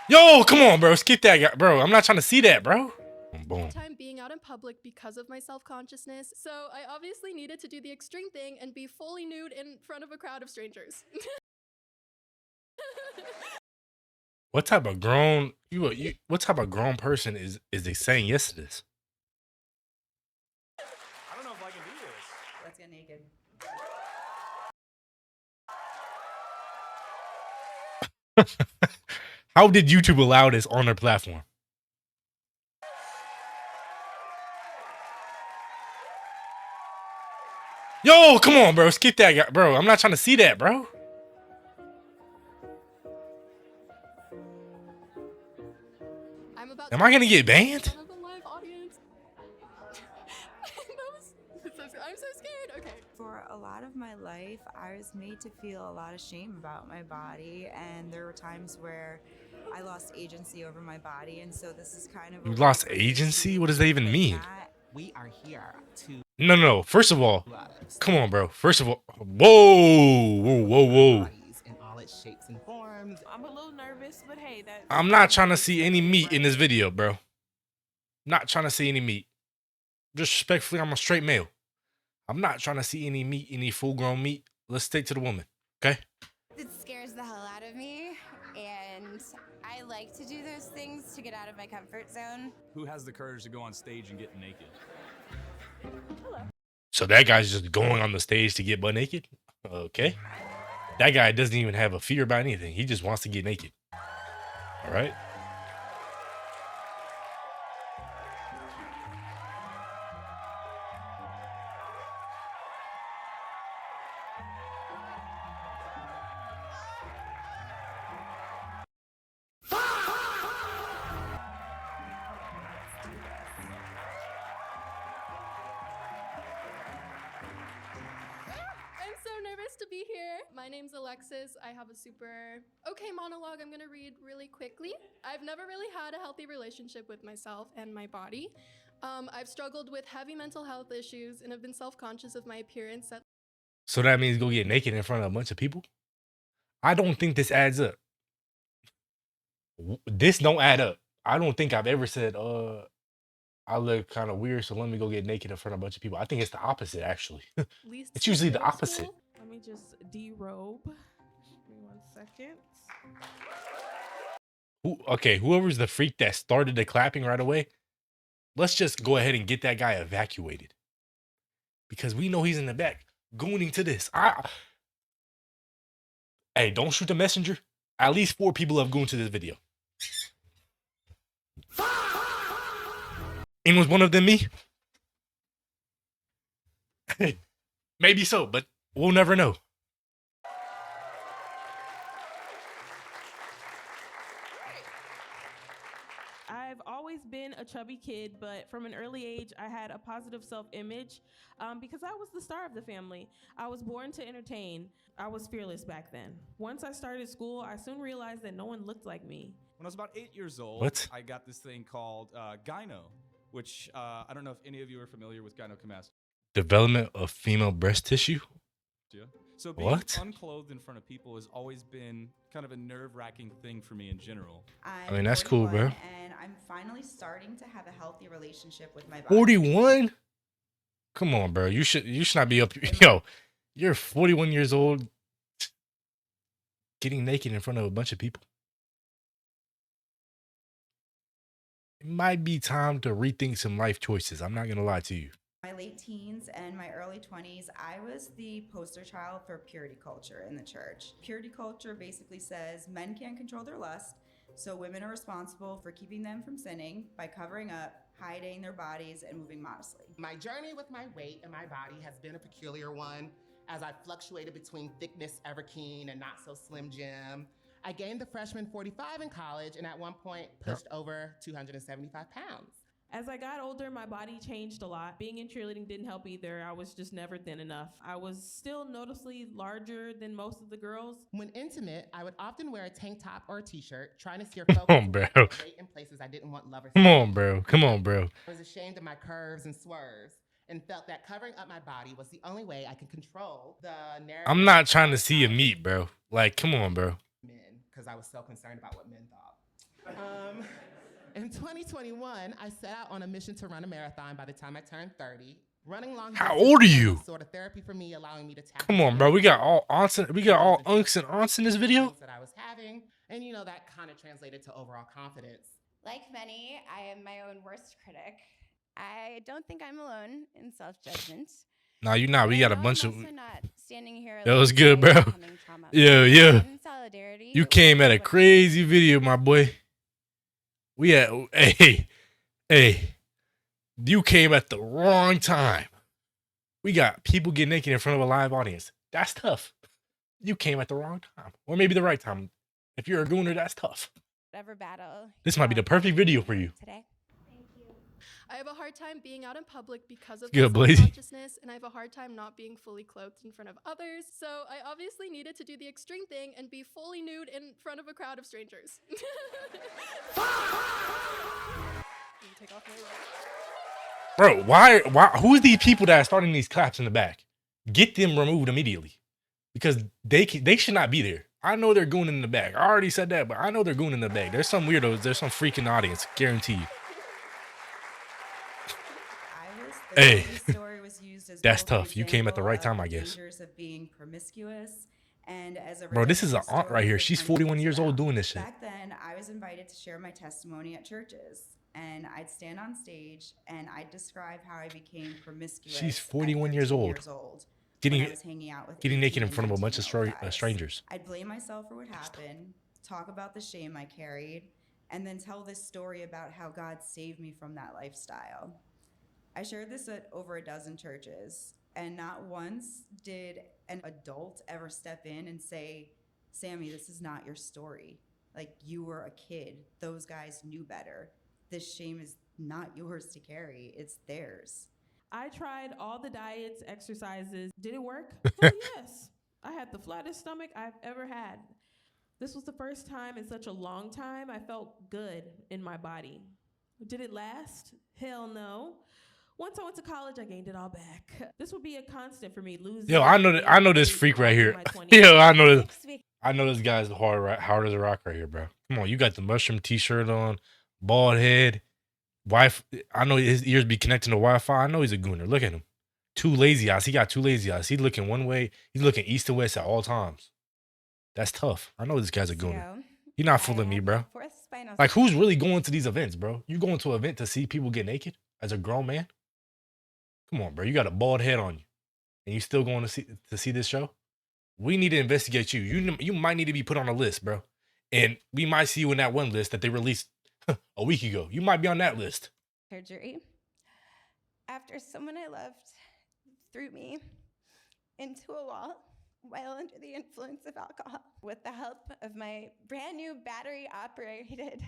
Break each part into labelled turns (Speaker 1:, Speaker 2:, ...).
Speaker 1: Yo, come on, bro. Skip that guy, bro. I'm not trying to see that, bro. Boom.
Speaker 2: Time being out in public because of my self-consciousness, so I obviously needed to do the extreme thing and be fully nude in front of a crowd of strangers.
Speaker 1: What type of grown what type of grown person is they saying yes to this?
Speaker 3: I don't know if I can do this.
Speaker 4: Let's get naked.
Speaker 1: How did YouTube allow this on their platform? Yo, come on, bro. Skip that guy, bro. I'm not trying to see that, bro. Am I gonna get banned?
Speaker 2: I'm so scared. Okay.
Speaker 4: For a lot of my life, I was made to feel a lot of shame about my body, and there were times where I lost agency over my body, and so this is kind of
Speaker 1: You lost agency? What does that even mean?
Speaker 5: We are here to
Speaker 1: No. First of all, come on, bro. First of all, whoa.
Speaker 5: in all its shapes and forms.
Speaker 6: I'm a little nervous, but hey,
Speaker 1: I'm not trying to see any meat in this video, bro. Not trying to see any meat. Disrespectfully, I'm a straight male. I'm not trying to see any meat, any full-grown meat. Let's stick to the woman, okay?
Speaker 7: It scares the hell out of me, and I like to do those things to get out of my comfort zone.
Speaker 3: Who has the courage to go on stage and get naked?
Speaker 1: So that guy's just going on the stage to get butt naked? Okay. That guy doesn't even have a fear about anything. He just wants to get naked. All right.
Speaker 2: I'm so nervous to be here. My name's Alexis. I have a super okay monologue I'm gonna read really quickly. I've never really had a healthy relationship with myself and my body. I've struggled with heavy mental health issues and have been self-conscious of my appearance.
Speaker 1: So that means go get naked in front of a bunch of people? I don't think this adds up. This don't add up. I don't think I've ever said, I look kind of weird, so let me go get naked in front of a bunch of people. I think it's the opposite, actually. It's usually the opposite.
Speaker 6: Let me just derobe. Give me 1 second.
Speaker 1: Okay, whoever's the freak that started the clapping right away, let's just go ahead and get that guy evacuated. Because we know he's in the back gooning to this. Hey, don't shoot the messenger. At least 4 people have gooned to this video. And was one of them me? Maybe so, but we'll never know.
Speaker 6: I've always been a chubby kid, but from an early age, I had a positive self-image because I was the star of the family. I was born to entertain. I was fearless back then. Once I started school, I soon realized that no one looked like me.
Speaker 3: When I was about 8 years old,
Speaker 1: What?
Speaker 3: I got this thing called gyno, which I don't know if any of you are familiar with gynecomastia.
Speaker 1: Development of female breast tissue?
Speaker 3: So being
Speaker 1: What?
Speaker 3: unclothed in front of people has always been kind of a nerve-wracking thing for me in general.
Speaker 1: I mean, that's cool,
Speaker 4: 41,
Speaker 1: bro.
Speaker 4: And I'm finally starting to have a healthy relationship with my body.
Speaker 1: 41? Come on, bro. You should not be up. Yo, you're 41 years old getting naked in front of a bunch of people. It might be time to rethink some life choices. I'm not going to lie to you.
Speaker 4: My late teens and my early 20s, I was the poster child for purity culture in the church. Purity culture basically says men can't control their lust, so women are responsible for keeping them from sinning by covering up, hiding their bodies, and moving modestly.
Speaker 5: My journey with my weight and my body has been a peculiar one, as I fluctuated between thickness Everkeen and not so slim Jim. I gained the freshman 45 in college and at one point pushed over 275 pounds.
Speaker 6: As I got older, my body changed a lot. Being in cheerleading didn't help either. I was just never thin enough. I was still noticeably larger than most of the girls.
Speaker 5: When intimate, I would often wear a tank top or a t-shirt, trying to steer focus
Speaker 1: on, bro.
Speaker 5: away in places I didn't want lovers.
Speaker 1: Come on, bro. Come on, bro.
Speaker 5: I was ashamed of my curves and swerves and felt that covering up my body was the only way I could control the narrative.
Speaker 1: I'm not trying to see you meet, bro. Like, come on, bro.
Speaker 5: Men, because I was so concerned about what men thought. In 2021, I set out on a mission to run a marathon by the time I turned 30. Running long
Speaker 1: How
Speaker 5: distance
Speaker 1: old are
Speaker 5: became
Speaker 1: you?
Speaker 5: a sort of therapy for me, allowing me to tap
Speaker 1: Come
Speaker 5: into
Speaker 1: on, bro. We got all
Speaker 5: aunts
Speaker 1: unks in this video.
Speaker 5: that I was having, and that kind of translated to overall confidence.
Speaker 7: Like many, I am my own worst critic. I don't think I'm alone in self-judgment.
Speaker 1: Nah, you not. We
Speaker 7: But
Speaker 1: got
Speaker 7: I
Speaker 1: a
Speaker 7: know
Speaker 1: bunch
Speaker 7: I'm
Speaker 1: of.
Speaker 7: also not standing here
Speaker 1: That was
Speaker 7: alone
Speaker 1: good,
Speaker 7: in my
Speaker 1: bro.
Speaker 7: incoming trauma.
Speaker 1: Yeah, yeah.
Speaker 7: In solidarity
Speaker 1: You
Speaker 7: with
Speaker 1: came at a
Speaker 7: what-
Speaker 1: crazy video, my boy. We at hey. You came at the wrong time. We got people getting naked in front of a live audience. That's tough. You came at the wrong time, or maybe the right time. If you're a gooner, that's tough.
Speaker 7: whatever battle.
Speaker 1: This might be the perfect video for you.
Speaker 7: Today.
Speaker 2: I have a hard time being out in public because of
Speaker 1: Good,
Speaker 2: my
Speaker 1: Blazy.
Speaker 2: self-consciousness, and I have a hard time not being fully clothed in front of others. So I obviously needed to do the extreme thing and be fully nude in front of a crowd of strangers. Let me take off my robe.
Speaker 1: Bro, why who's these people that are starting these claps in the back? Get them removed immediately. Because they should not be there. I know they're gooning in the back. I already said that, but I know they're gooning in the back. There's some weirdos, there's some freaking audience, guarantee you.
Speaker 4: The
Speaker 1: Hey.
Speaker 4: Kobe story was used as
Speaker 1: That's
Speaker 4: both an
Speaker 1: tough. You came at the
Speaker 4: example
Speaker 1: right
Speaker 4: of
Speaker 1: time, I
Speaker 4: the
Speaker 1: guess.
Speaker 4: dangers of being promiscuous, and as a
Speaker 1: Bro, this is an
Speaker 4: redemption
Speaker 1: aunt right
Speaker 4: story
Speaker 1: here.
Speaker 4: for
Speaker 1: She's
Speaker 4: turning
Speaker 1: 41
Speaker 4: things
Speaker 1: years old
Speaker 4: around.
Speaker 1: doing this shit.
Speaker 4: Back then, I was invited to share my testimony at churches, and I'd stand on stage and I'd describe how I became promiscuous.
Speaker 1: She's
Speaker 4: at
Speaker 1: 41 years
Speaker 4: 13
Speaker 1: old.
Speaker 4: when I
Speaker 1: Getting
Speaker 4: was hanging out with
Speaker 1: naked
Speaker 4: 18
Speaker 1: in
Speaker 4: and
Speaker 1: front of a bunch of
Speaker 4: 19-year-old guys.
Speaker 1: strangers.
Speaker 4: I'd blame myself for what happened, talk about the shame I carried, and then tell this story about how God saved me from that lifestyle. I shared this at over a dozen churches, and not once did an adult ever step in and say, Sammy, this is not your story. Like, you were a kid. Those guys knew better. This shame is not yours to carry, it's theirs.
Speaker 6: I tried all the diets, exercises. Did it work? Well, yes. I had the flattest stomach I've ever had. This was the first time in such a long time I felt good in my body. Did it last? Hell no. Once I went to college, I gained it all back. This would be a constant for me, losing.
Speaker 1: Yo, I know this freak right here. Yo, I know this guy's hard as a rock right here, bro. Come on, you got the mushroom t-shirt on, bald head, wife. I know his ears be connecting to Wi-Fi. I know he's a gooner. Look at him. Two lazy eyes. He got two lazy eyes. He's looking one way. He's looking east to west at all times. That's tough. I know this guy's a gooner. You're not fooling me, bro. Like, who's really going to these events, bro? You going to an event to see people get naked as a grown man? Come on, bro. You got a bald head on you, and you still going to see this show? We need to investigate you. You might need to be put on a list, bro. And we might see you in that one list that they released a week ago. You might be on that list.
Speaker 7: Surgery. After someone I loved threw me into a wall while under the influence of alcohol. With the help of my brand new battery operated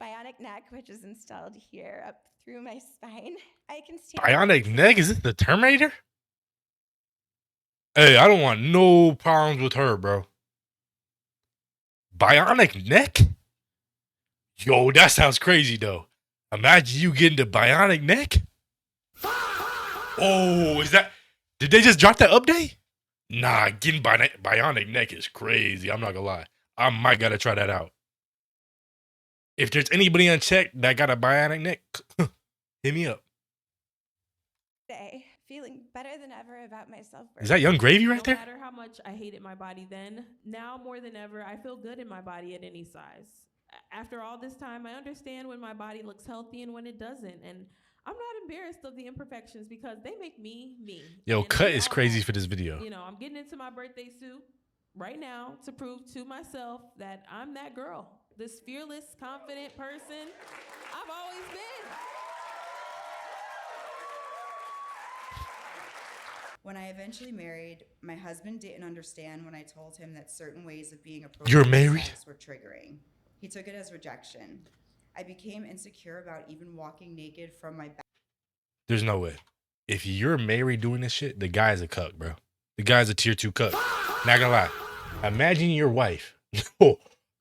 Speaker 7: bionic neck, which is installed here up through my spine, I can stand.
Speaker 1: Bionic neck? Is it the Terminator? Hey, I don't want no problems with her, bro. Bionic neck? Yo, that sounds crazy, though. Imagine you getting the bionic neck. Oh, did they just drop that update? Nah, getting bionic neck is crazy. I'm not gonna lie. I might gotta try that out. If there's anybody unchecked that got a bionic neck, hit me up.
Speaker 7: Today, feeling better than ever about myself.
Speaker 1: Is that Young Gravy right there?
Speaker 6: No matter how much I hated my body then, now more than ever, I feel good in my body at any size. After all this time, I understand when my body looks healthy and when it doesn't. And I'm not embarrassed of the imperfections because they make me me.
Speaker 1: Yo,
Speaker 6: And
Speaker 1: cut
Speaker 6: we
Speaker 1: is
Speaker 6: all
Speaker 1: crazy
Speaker 6: have-
Speaker 1: for this video.
Speaker 6: You know, I'm getting into my birthday suit right now to prove to myself that I'm that girl, this fearless, confident person I've always been.
Speaker 4: When I eventually married, my husband didn't understand when I told him that certain ways of being approached
Speaker 1: You're
Speaker 4: by
Speaker 1: married?
Speaker 4: sex were triggering. He took it as rejection. I became insecure about even walking naked from my back.
Speaker 1: There's no way. If you're married doing this shit, the guy's a cuck, bro. The guy's a tier 2 cuck. Not gonna lie. Imagine your wife.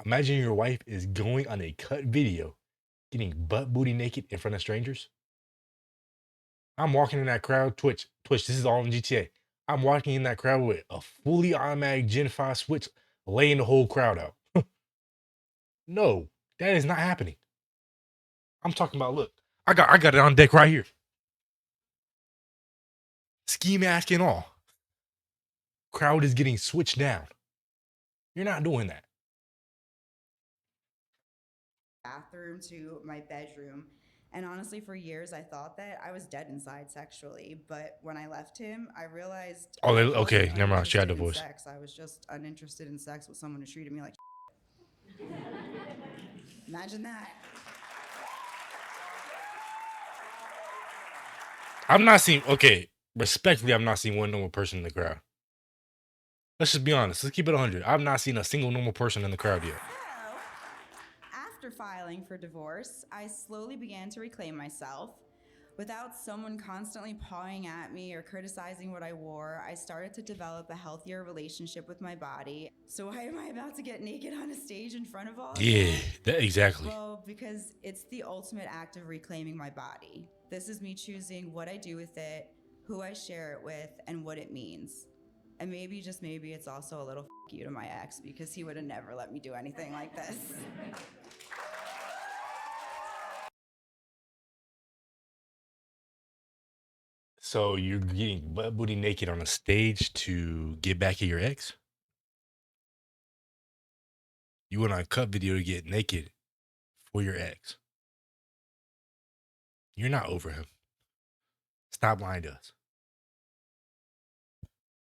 Speaker 1: Imagine your wife is going on a cut video, getting butt booty naked in front of strangers. I'm walking in that crowd. Twitch, this is all in GTA. I'm walking in that crowd with a fully automatic Gen 5 switch, laying the whole crowd out. No, That is not happening. I'm talking about, look, I got it on deck right here. Ski mask and all. Crowd is getting switched down. You're not doing that.
Speaker 4: Bathroom to my bedroom. And honestly, for years, I thought that I was dead inside sexually. But when I left him, I realized.
Speaker 1: Oh,
Speaker 4: I wasn't
Speaker 1: okay, never mind. She had
Speaker 4: uninterested in
Speaker 1: divorced.
Speaker 4: sex. I was just uninterested in sex with someone who treated me like. Imagine that.
Speaker 1: I've not seen, okay, respectfully, I've not seen one normal person in the crowd. Let's just be honest. Let's keep it 100. I've not seen a single normal person in the crowd yet.
Speaker 4: So, after filing for divorce, I slowly began to reclaim myself. Without someone constantly pawing at me or criticizing what I wore, I started to develop a healthier relationship with my body. So why am I about to get naked on a stage in front of all of
Speaker 1: Yeah,
Speaker 4: you?
Speaker 1: that exactly.
Speaker 4: Well, because it's the ultimate act of reclaiming my body. This is me choosing what I do with it, who I share it with, and what it means. And maybe, just maybe, it's also a little f you to my ex, because he would have never let me do anything like this.
Speaker 1: So you're getting butt booty naked on a stage to get back at your ex? You went on a cut video to get naked for your ex. You're not over him. Stop lying to us.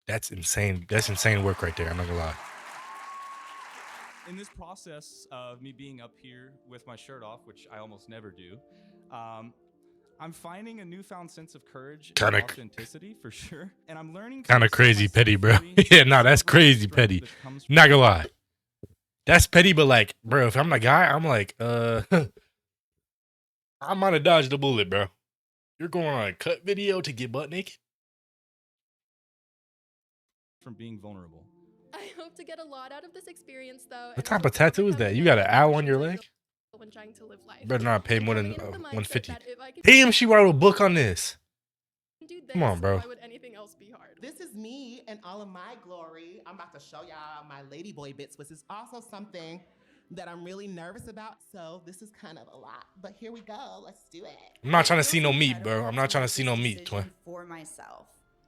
Speaker 1: That's insane. That's insane work right there. I'm not gonna lie.
Speaker 3: In this process of me being up here with my shirt off, which I almost never do, I'm finding a newfound sense of courage and authenticity for sure. And I'm learning
Speaker 1: Kind of crazy petty, bro. Yeah, nah, that's crazy petty. Not gonna lie. That's petty, but like, bro, if I'm the guy, I'm like, I might have dodged a bullet, bro. You're going on a cut video to get butt naked?
Speaker 3: From being vulnerable.
Speaker 2: I hope to get a lot out of this experience, though.
Speaker 1: What type of tattoo is that? You got an owl on your leg?
Speaker 2: When trying to live life.
Speaker 1: Better not pay more than
Speaker 2: Coming into the mindset
Speaker 1: 150.
Speaker 2: that if I could
Speaker 1: Damn, she wrote a book on this.
Speaker 2: do this,
Speaker 1: Come on, bro.
Speaker 2: why would anything else be hard?
Speaker 5: This is me and all of my glory. I'm about to show y'all my ladyboy bits, which is also something that I'm really nervous about. So this is kind of a lot, but here we go. Let's do it.
Speaker 1: I'm not trying to see no meat, bro. I'm not trying to see no meat, twin.
Speaker 4: For myself,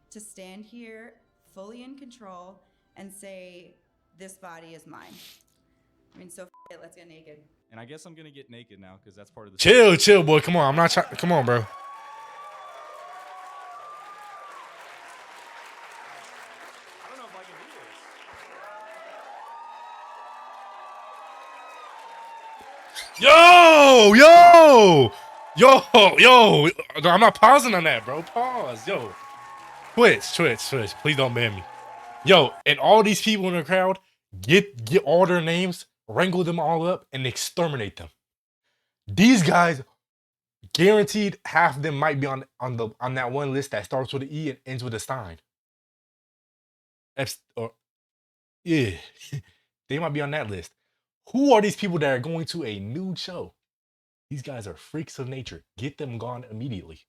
Speaker 4: to stand here fully in control and say, this body is mine. I mean, so it, let's get naked.
Speaker 3: And I guess I'm gonna get naked now because that's part of the.
Speaker 1: Chill, boy. Come on. I'm not trying. Come on, bro.
Speaker 3: I don't know if I can do this.
Speaker 1: Yo. No, I'm not pausing on that, bro. Pause, yo. Twitch. Please don't ban me. Yo, and all these people in the crowd, get all their names, wrangle them all up, and exterminate them. These guys, guaranteed, half of them might be on that one list that starts with an E and ends with a Stein. Yeah, they might be on that list. Who are these people that are going to a nude show? These guys are freaks of nature. Get them gone immediately.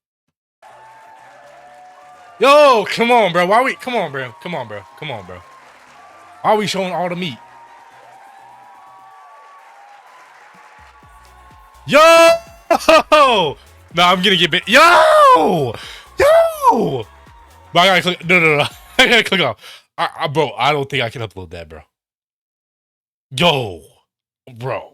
Speaker 1: Yo, come on, bro. Come on, bro. Why are we showing all the meat? Yo! No, I'm gonna get bit. Yo! But I gotta click. No. I gotta click off. Bro, I don't think I can upload that, bro. Yo, bro.